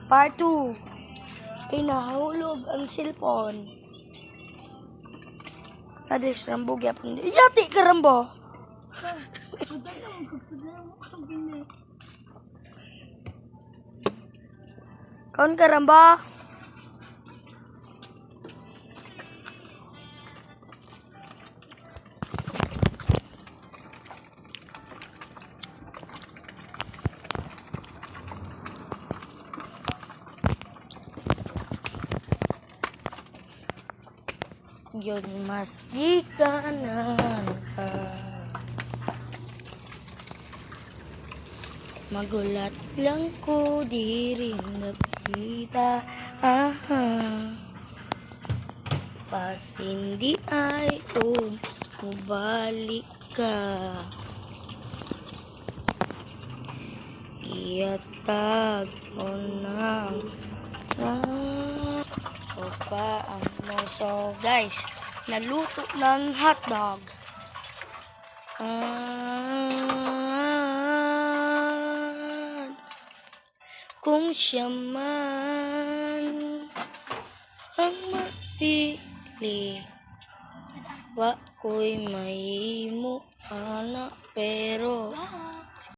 Part 2. Kay nahulog ang cellphone. Ades Rambo gyapon. Yati ka Rambo. Kaon ka Rambo? Yun mas gikanan ka. Magulat lang ko di rin nakita. Pas hindi ay umubalik ka. Iatag mo nang o pa ang mo. So guys, naluto ng hotdog. Kung siya man ang mapili, wa ko'y mahimo ana pero